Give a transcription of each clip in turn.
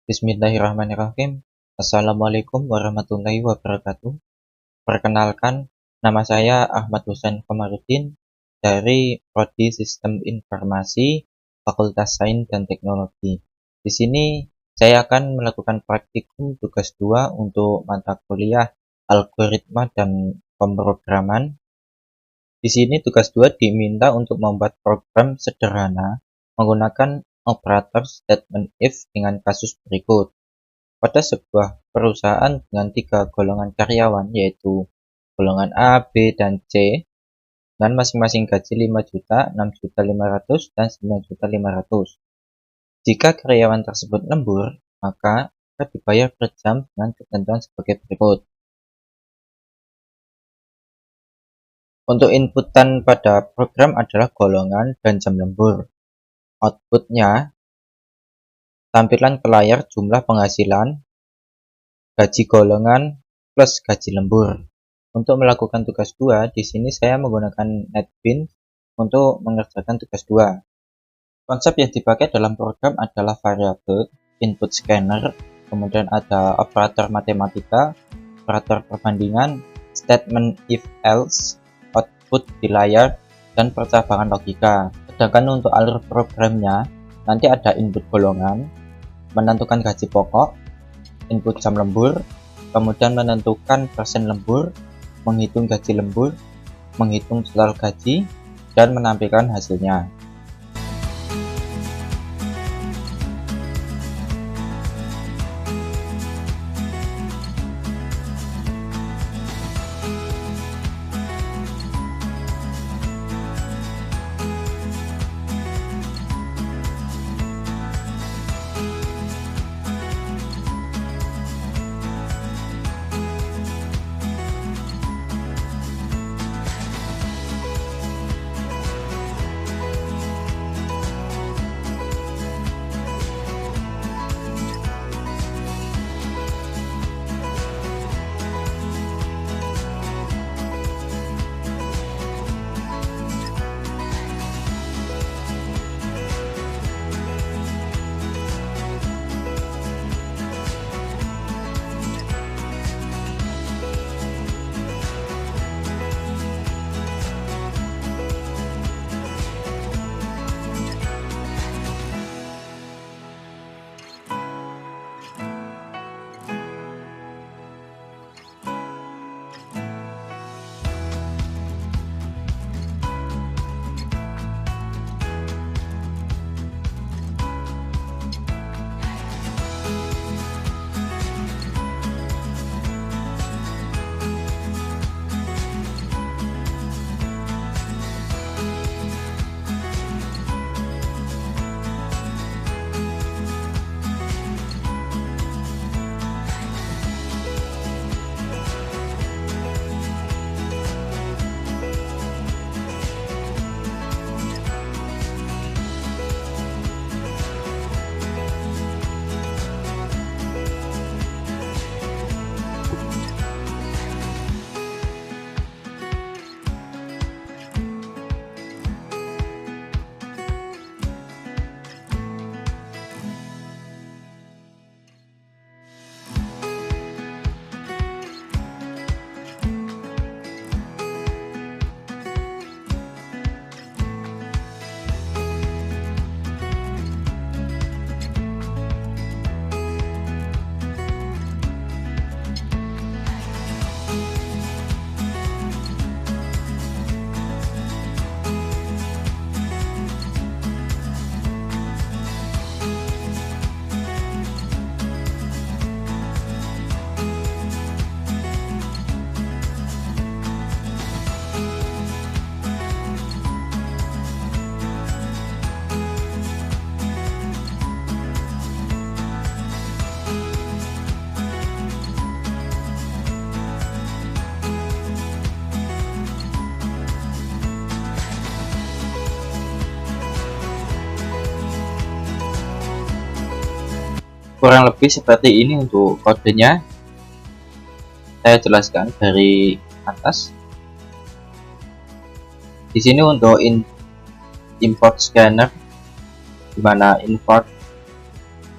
Bismillahirrahmanirrahim. Assalamualaikum warahmatullahi wabarakatuh. Perkenalkan, nama saya Ahmad Husain Komarudin dari Prodi Sistem Informasi Fakultas Sains dan Teknologi. Di sini saya akan melakukan praktikum tugas 2 untuk mata kuliah Algoritma dan Pemrograman. Di sini tugas 2 diminta untuk membuat program sederhana menggunakan operator statement if dengan kasus berikut. Pada sebuah perusahaan dengan 3 golongan karyawan, yaitu golongan A, B, dan C, dengan masing-masing gaji 5 juta, 6.500.000, dan 9.500.000. Jika karyawan tersebut lembur, maka dibayar per jam dengan ketentuan sebagai berikut. Untuk inputan pada program adalah golongan dan jam lembur. Outputnya, tampilan ke layar jumlah penghasilan, gaji golongan, plus gaji lembur. Untuk melakukan tugas 2, di sini saya menggunakan NetBeans untuk mengerjakan tugas 2. Konsep yang dipakai dalam program adalah variabel, input scanner, kemudian ada operator matematika, operator perbandingan, statement if else, output di layar, dan percabangan logika. Sedangkan untuk alur programnya, nanti ada input golongan, menentukan gaji pokok, input jam lembur, kemudian menentukan persen lembur, menghitung gaji lembur, menghitung total gaji, dan menampilkan hasilnya. Kurang lebih seperti ini untuk kodenya. Saya jelaskan dari atas. Di sini untuk import scanner, di mana import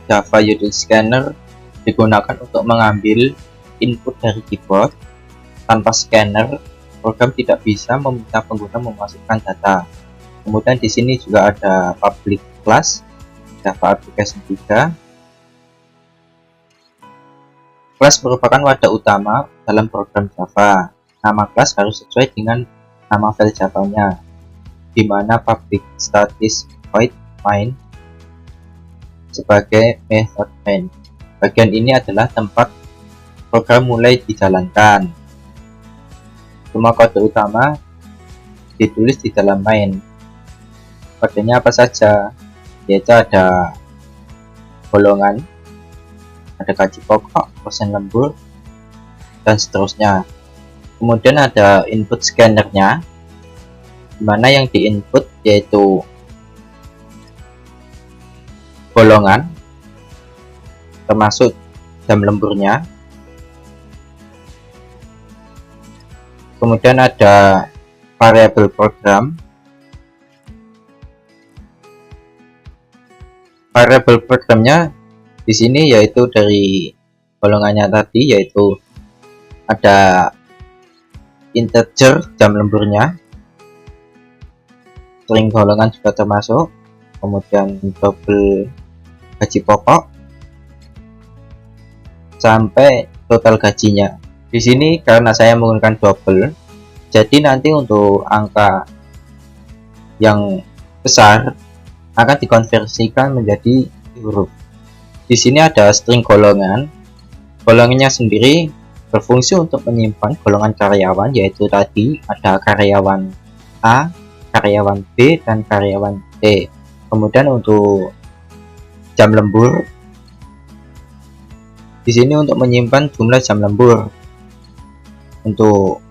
Java Util Scanner digunakan untuk mengambil input dari keyboard. Tanpa scanner, program tidak bisa meminta pengguna memasukkan data. Kemudian di sini juga ada public class Java Application 3. Kelas merupakan wadah utama dalam program Java. Nama kelas harus sesuai dengan nama file Java-nya, di mana public static void main sebagai method main. Bagian ini adalah tempat program mulai dijalankan. Semua kode utama ditulis di dalam main. Kodenya apa saja? Yaitu ada golongan, ada gaji pokok, persen lembur, dan seterusnya. Kemudian ada input scannernya, dimana yang diinput yaitu golongan termasuk jam lemburnya. Kemudian ada variabel program. Variabel programnya di sini yaitu dari golongannya tadi, yaitu ada integer jam lemburnya, string golongan juga termasuk, kemudian double gaji pokok sampai total gajinya. Di sini karena saya menggunakan double, jadi nanti untuk angka yang besar akan dikonversikan menjadi huruf. Di sini ada string golongan. Golongannya sendiri berfungsi untuk menyimpan golongan karyawan, yaitu tadi ada karyawan A, karyawan B, dan karyawan C. Kemudian untuk jam lembur, di sini untuk menyimpan jumlah jam lembur. Untuk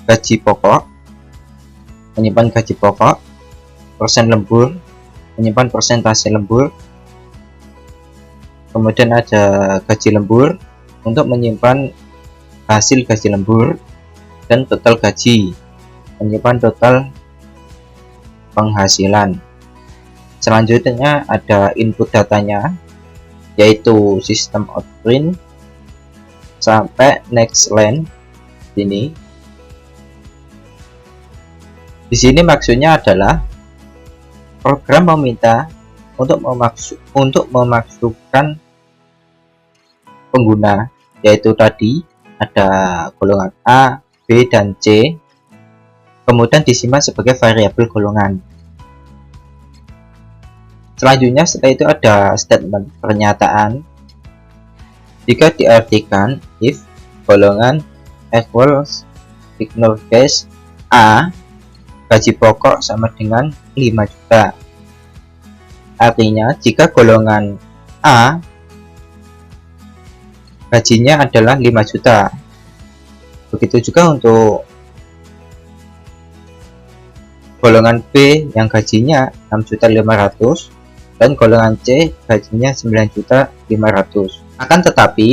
gaji pokok, menyimpan gaji pokok. Persen lembur, menyimpan persentase lembur. Kemudian ada gaji lembur untuk menyimpan hasil gaji lembur, dan total gaji, menyimpan total penghasilan. Selanjutnya ada input datanya, yaitu sistem out print sampai next line. Di sini maksudnya adalah program meminta untuk memasukkan pengguna, yaitu tadi ada golongan A, B, dan C, kemudian disimpan sebagai variabel golongan. Selanjutnya setelah itu ada statement pernyataan. Jika diartikan if golongan equals ignore case A, gaji pokok sama dengan 5 juta. Artinya jika golongan A gajinya adalah 5 juta. Begitu juga untuk golongan B yang gajinya 6.500.000 dan golongan C gajinya 9.500.000. Akan tetapi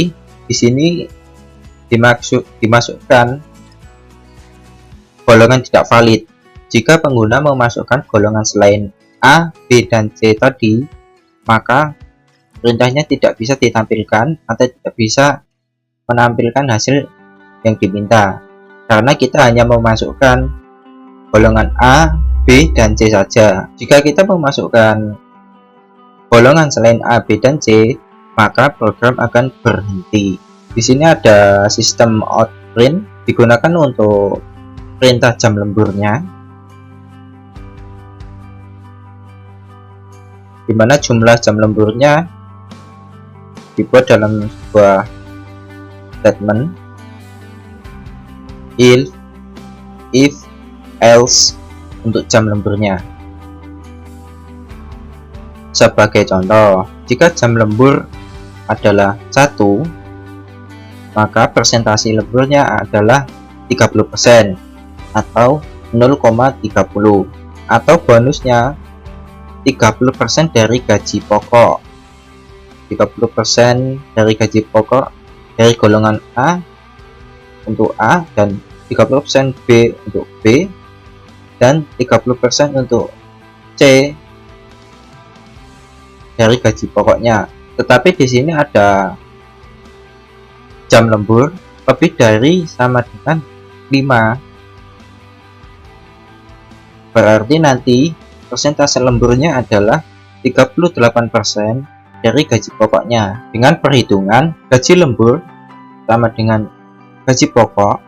di sini dimasukkan golongan tidak valid. Jika pengguna memasukkan golongan selain A, B, dan C tadi, maka perintahnya tidak bisa ditampilkan atau tidak bisa menampilkan hasil yang diminta, karena kita hanya memasukkan golongan A, B, dan C saja. Jika kita memasukkan golongan selain A, B, dan C, maka program akan berhenti. Di sini ada sistem outPrint, digunakan untuk perintah jam lemburnya, di mana jumlah jam lemburnya dibuat dalam sebuah statement if, else untuk jam lemburnya. Sebagai contoh, jika jam lembur adalah 1, maka persentase lemburnya adalah 30% atau 0,30, atau bonusnya 30% dari gaji pokok. 30% dari gaji pokok dari golongan A untuk A, dan 30% B untuk B, dan 30% untuk C dari gaji pokoknya. Tetapi di sini ada jam lembur lebih dari sama dengan 5. Berarti nanti persentase lemburnya adalah 38% dari gaji pokoknya. Dengan perhitungan gaji lembur sama dengan gaji pokok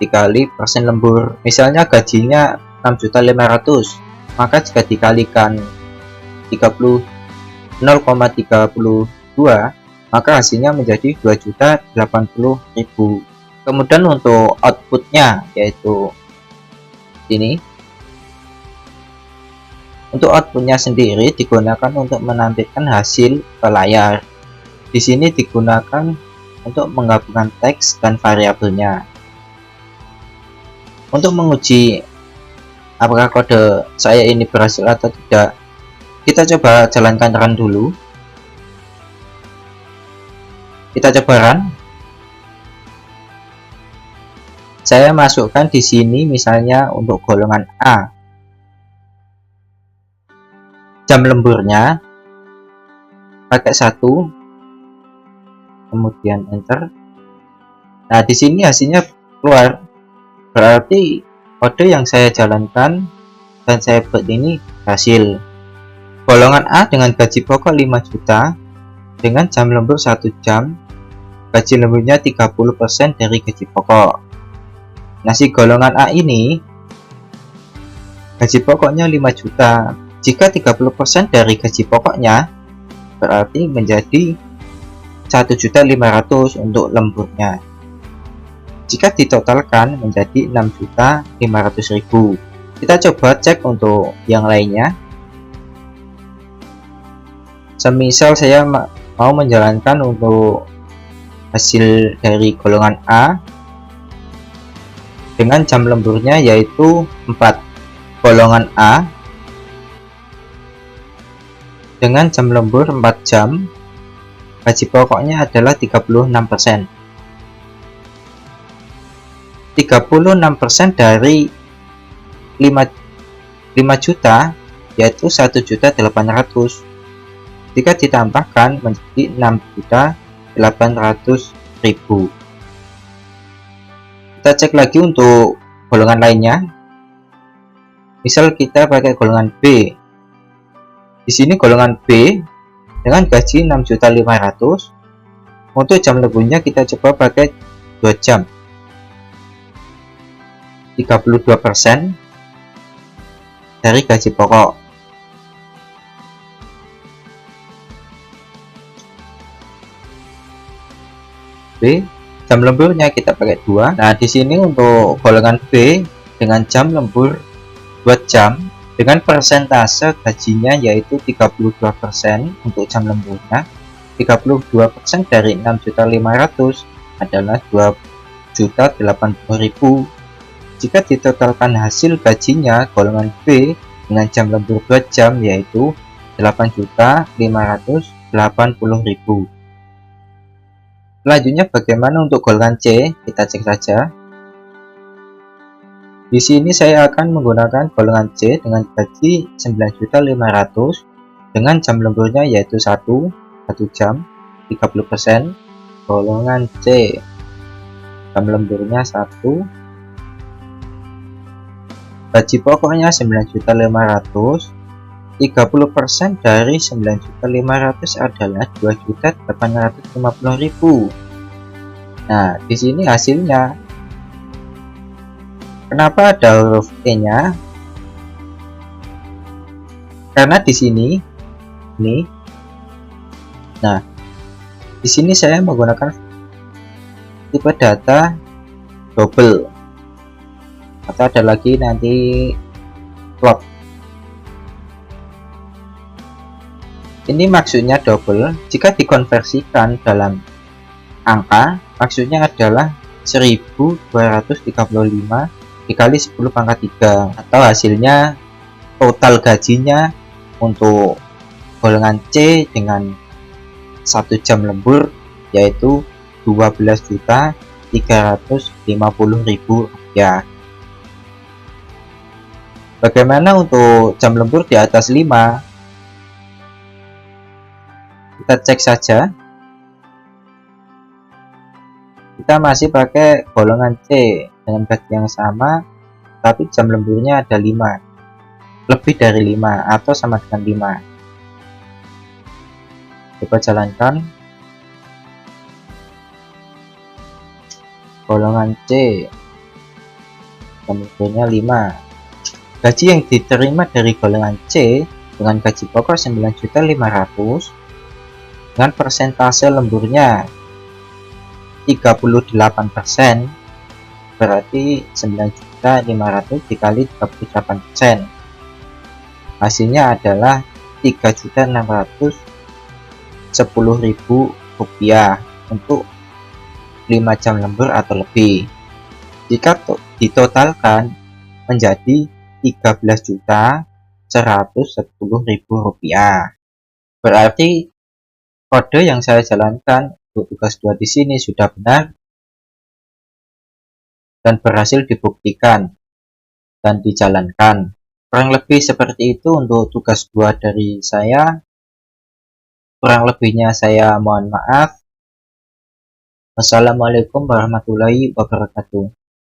dikali persen lembur. Misalnya gajinya 6.500.000, maka jika dikalikan 0,32, maka hasilnya menjadi 2.080.000. Kemudian untuk outputnya, yaitu ini. Untuk outputnya sendiri digunakan untuk menampilkan hasil ke layar. Di sini digunakan untuk menggabungkan teks dan variabelnya. Untuk menguji apakah kode saya ini berhasil atau tidak, kita coba jalankan run dulu. Kita coba run. Saya masukkan di sini misalnya untuk golongan A. Jam lemburnya pakai 1, kemudian enter. Nah, di sini hasilnya keluar. Berarti kode yang saya jalankan dan saya buat ini hasil. Golongan A dengan gaji pokok 5 juta dengan jam lembur 1 jam, gaji lemburnya 30% dari gaji pokok. Nah, si golongan A ini gaji pokoknya 5 juta. Jika 30% dari gaji pokoknya, berarti menjadi 1.500.000 untuk lemburnya. Jika ditotalkan menjadi 6.500.000. Kita coba cek untuk yang lainnya. Semisal saya mau menjalankan untuk hasil dari golongan A dengan jam lemburnya yaitu 4. Golongan A dengan jam lembur 4 jam, gaji pokoknya adalah 36%. 36% dari 5 juta yaitu 1.800.000. Jika ditambahkan menjadi 6.800.000. Kita cek lagi untuk golongan lainnya. Misal kita pakai golongan B. Di sini golongan B dengan gaji 6.500.000. Untuk jam lemburnya kita coba pakai 2 jam. 32% dari gaji pokok. B, jam lemburnya kita pakai 2. Nah, di sini untuk golongan B dengan jam lembur 2 jam dengan persentase gajinya yaitu 32% untuk jam lemburnya. 32% dari 6.500.000 adalah 2.080.000. Jika ditotalkan hasil gajinya golongan B dengan jam lembur 2 jam yaitu 8.580.000. Selanjutnya bagaimana untuk golongan C? Kita cek saja. Di sini saya akan menggunakan golongan C dengan gaji 9.500.000 dengan jam lemburnya yaitu 1 jam 30%. Golongan C jam lemburnya 1, gaji pokoknya 9.500.000. 30% dari 9.500.000 adalah 2.850.000. Nah, di sini hasilnya. Kenapa ada huruf E-nya? Karena di sini ini. Nah, di sini saya menggunakan tipe data double. Atau ada lagi nanti plot. Ini maksudnya double. Jika dikonversikan dalam angka, maksudnya adalah 1.235 dikali 10 pangkat 3, atau hasilnya total gajinya untuk golongan C dengan 1 jam lembur yaitu 12.350.000 rupiah. Bagaimana untuk jam lembur di atas 5? Kita cek saja. Kita masih pakai golongan C dengan gaji yang sama, tapi jam lemburnya ada 5, lebih dari 5 atau sama dengan 5. Coba jalankan. Golongan C, jam lemburnya 5. Gaji yang diterima dari golongan C dengan gaji pokok 9.500.000 dengan persentase lemburnya 38%, berarti 9.500.000 dikali 38%, hasilnya adalah 3.610.000 rupiah untuk 5 jam lembur atau lebih. Jika ditotalkan menjadi 13.110.000 rupiah. Berarti kode yang saya jalankan untuk tugas 2 di sini sudah benar dan berhasil dibuktikan dan dijalankan. Kurang lebih seperti itu untuk tugas 2 dari saya. Kurang lebihnya saya mohon maaf. Wassalamualaikum warahmatullahi wabarakatuh.